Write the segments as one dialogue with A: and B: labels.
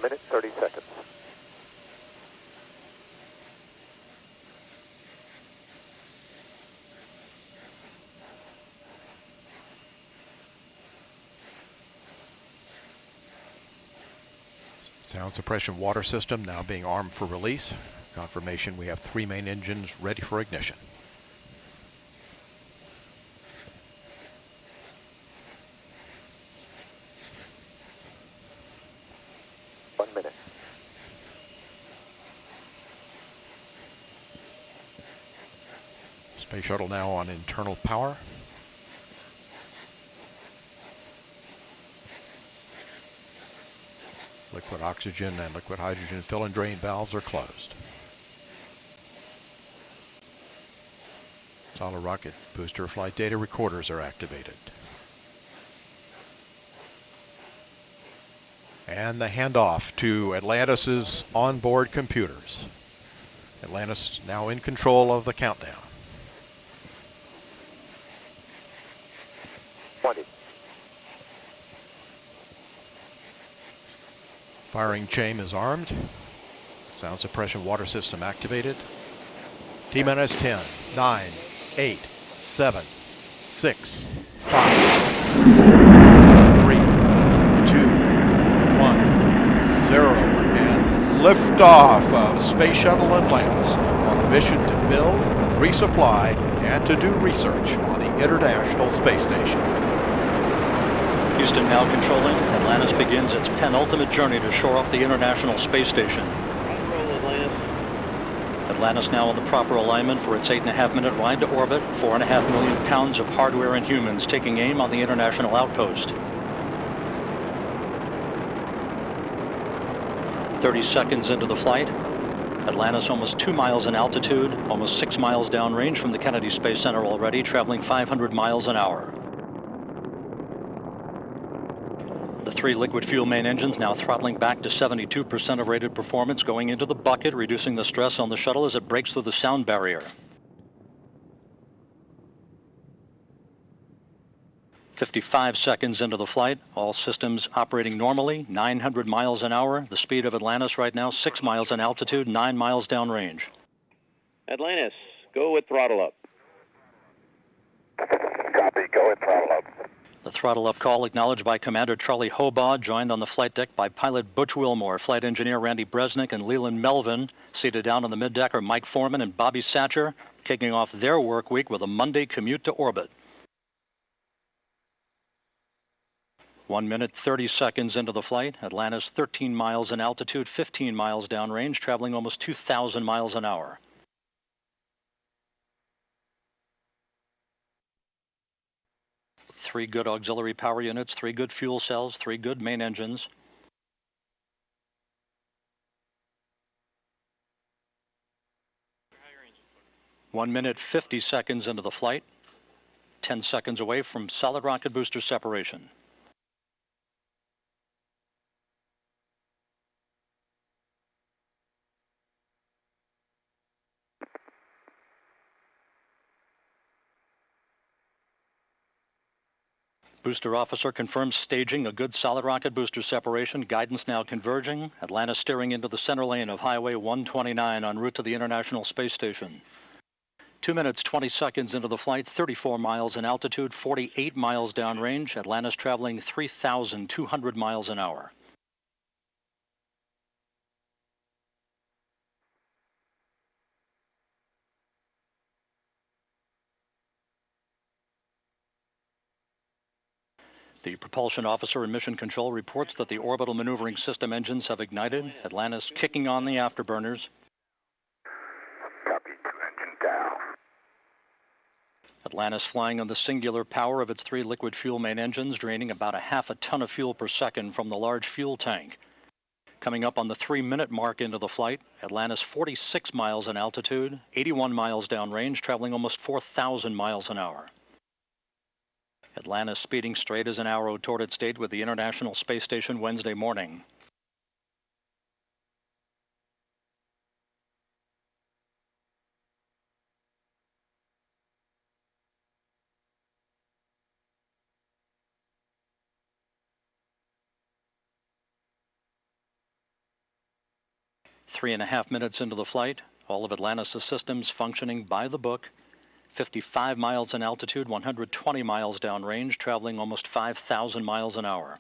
A: minute, 30 seconds.
B: Sound suppression water system now being armed for release. Confirmation we have 3 main engines ready for ignition. Space shuttle now on internal power. Liquid oxygen and liquid hydrogen fill and drain valves are closed. Solid rocket booster flight data recorders are activated. And the handoff to Atlantis' onboard computers. Atlantis now in control of the countdown.
A: 20.
B: Firing chain is armed. Sound suppression water system activated. T-minus 10, 9, 8, 7, 6, 5, 3, 2, 1, 0. And liftoff of Space Shuttle Atlantis on a mission to build, resupply, and to do research on the International Space Station.
C: Houston now controlling. Atlantis begins its penultimate journey to shore up the International Space Station. Atlantis now on the proper alignment for its 8.5-minute ride to orbit. 4.5 million pounds of hardware and humans taking aim on the International Outpost. 30 seconds into the flight. Atlantis almost 2 miles in altitude, almost 6 miles downrange from the Kennedy Space Center already, traveling 500 miles an hour. The 3 liquid fuel main engines now throttling back to 72% of rated performance, going into the bucket, reducing the stress on the shuttle as it breaks through the sound barrier. 55 seconds into the flight, all systems operating normally, 900 miles an hour. The speed of Atlantis right now, 6 miles in altitude, 9 miles downrange.
D: Atlantis, go with throttle up.
A: Copy, go with throttle up.
C: The throttle up call acknowledged by Commander Charlie Hobaugh, joined on the flight deck by pilot Butch Wilmore, flight engineer Randy Bresnik, and Leland Melvin. Seated down on the middeck are Mike Foreman and Bobby Satcher, kicking off their work week with a Monday commute to orbit. 1 minute, 30 seconds into the flight. Atlantis 13 miles in altitude, 15 miles downrange, traveling almost 2,000 miles an hour. Three good auxiliary power units, 3 good fuel cells, 3 good main engines. One minute, 50 seconds into the flight. 10 seconds away from solid rocket booster separation. Booster officer confirms staging a good solid rocket booster separation. Guidance now converging. Atlantis steering into the center lane of Highway 129 en route to the International Space Station. 2 minutes, 20 seconds into the flight, 34 miles in altitude, 48 miles downrange. Atlantis traveling 3,200 miles an hour. The propulsion officer in mission control reports that the orbital maneuvering system engines have ignited. Atlantis kicking on the afterburners.
A: Copy, 2 engine down.
C: Atlantis flying on the singular power of its 3 liquid fuel main engines, draining about 0.5 ton of fuel per second from the large fuel tank. Coming up on the 3-minute mark into the flight, Atlantis 46 miles in altitude, 81 miles downrange, traveling almost 4,000 miles an hour. Atlantis speeding straight as an arrow toward its date with the International Space Station Wednesday morning. 3.5 minutes into the flight, all of Atlantis' systems functioning by the book. 55 miles in altitude, 120 miles downrange, traveling almost 5,000 miles an hour.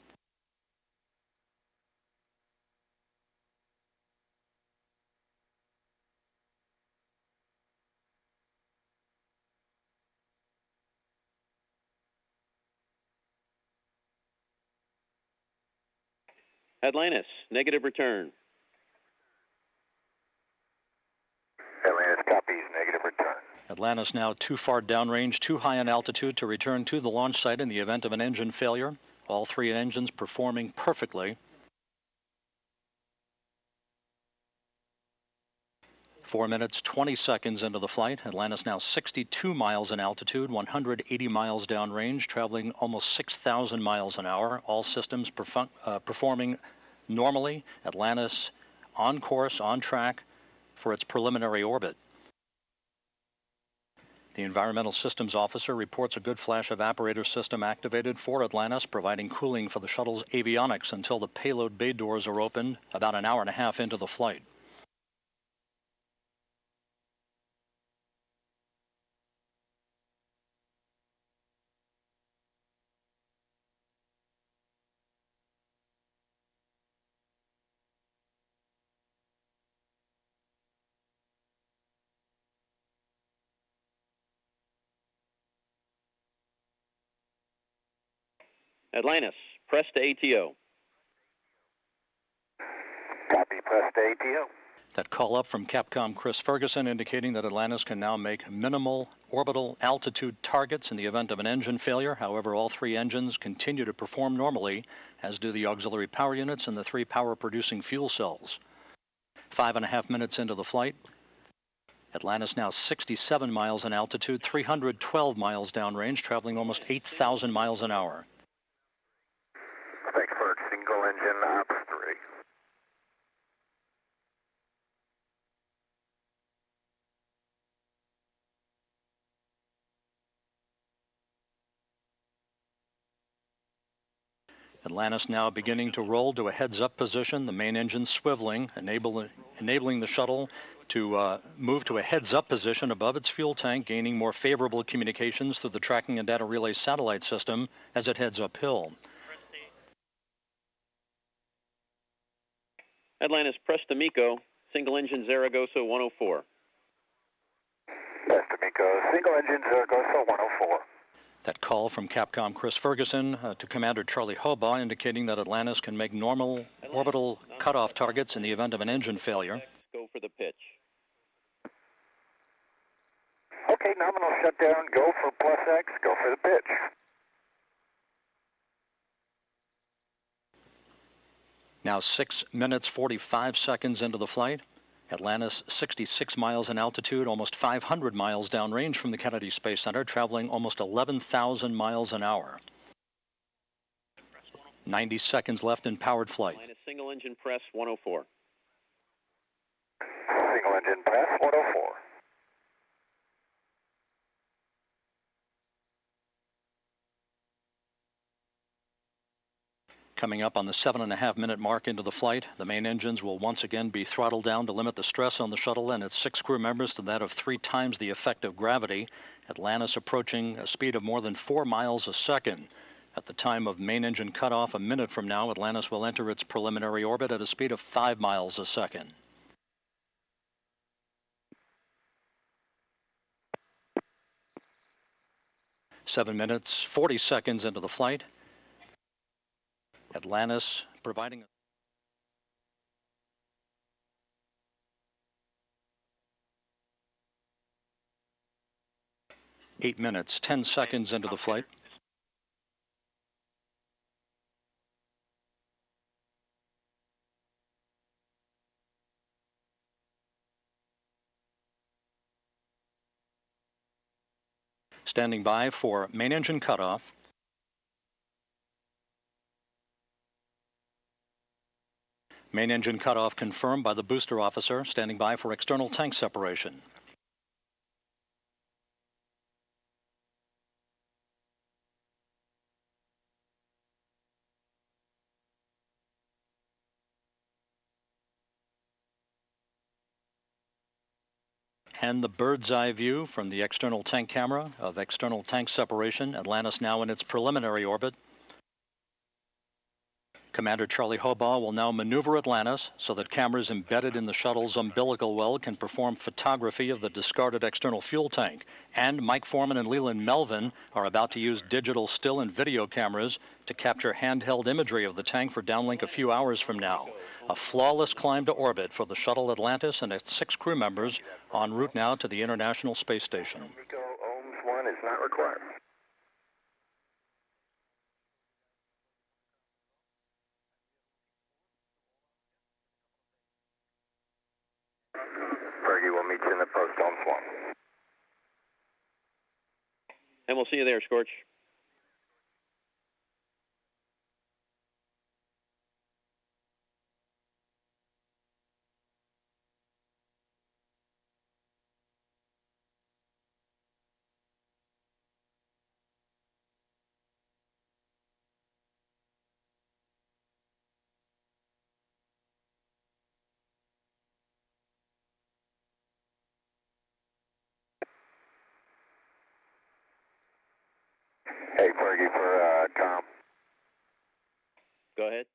D: Atlantis, negative return.
A: Atlantis copies, negative return.
C: Atlantis now too far downrange, too high in altitude to return to the launch site in the event of an engine failure. All three engines performing perfectly. 4 minutes, 20 seconds into the flight. Atlantis now 62 miles in altitude, 180 miles downrange, traveling almost 6,000 miles an hour. All systems performing normally. Atlantis on course, on track for its preliminary orbit. The Environmental Systems Officer reports a good flash evaporator system activated for Atlantis, providing cooling for the shuttle's avionics until the payload bay doors are opened about an hour and a half into the flight.
D: Atlantis, press to ATO.
A: Copy, press to ATO.
C: That call up from Capcom Chris Ferguson indicating that Atlantis can now make minimal orbital altitude targets in the event of an engine failure. However, all three engines continue to perform normally, as do the auxiliary power units and the three power-producing fuel cells. 5.5 minutes into the flight, Atlantis now 67 miles in altitude, 312 miles downrange, traveling almost 8,000 miles an hour.
A: Frankfurt, single engine ops 3.
C: Atlantis now beginning to roll to a heads-up position, the main engine swiveling, enabling the shuttle to move to a heads-up position above its fuel tank, gaining more favorable communications through the tracking and data relay satellite system as it heads uphill.
D: Atlantis, press to MECO, single engine Zaragoza 104.
A: Press to MECO, single engine Zaragoza 104.
C: That call from Capcom Chris Ferguson to Commander Charlie Hobaugh indicating that Atlantis can make normal orbital cutoff targets in the event of an engine failure.
D: Go for the pitch.
A: Okay, nominal shutdown, go for plus X, go for the pitch.
C: Now 6 minutes, 45 seconds into the flight. Atlantis 66 miles in altitude, almost 500 miles downrange from the Kennedy Space Center, traveling almost 11,000 miles an hour. 90 seconds left in powered flight.
D: Atlantis, single engine press 104.
A: Single engine press 104.
C: Coming up on the 7.5 minute mark into the flight, the main engines will once again be throttled down to limit the stress on the shuttle and its 6 crew members to that of 3 times the effect of gravity. Atlantis approaching a speed of more than 4 miles a second. At the time of main engine cutoff, a minute from now, Atlantis will enter its preliminary orbit at a speed of 5 miles a second. Seven minutes, 40 seconds into the flight. Atlantis providing 8 minutes, 10 seconds into the flight. Standing by for main engine cutoff. Main engine cutoff confirmed by the booster officer, standing by for external tank separation. And the bird's eye view from the external tank camera of external tank separation. Atlantis now in its preliminary orbit. Commander Charlie Hobaugh will now maneuver Atlantis so that cameras embedded in the shuttle's umbilical well can perform photography of the discarded external fuel tank. And Mike Foreman and Leland Melvin are about to use digital still and video cameras to capture handheld imagery of the tank for downlink a few hours from now. A flawless climb to orbit for the shuttle Atlantis and its 6 crew members en route now to the International Space Station.
A: Nico, ohms 1 is not required. Fergie, we'll meet you in the post, ohms 1.
D: And we'll see you there, Scorch.
A: Hey, Fergie, for Tom.
D: Go ahead.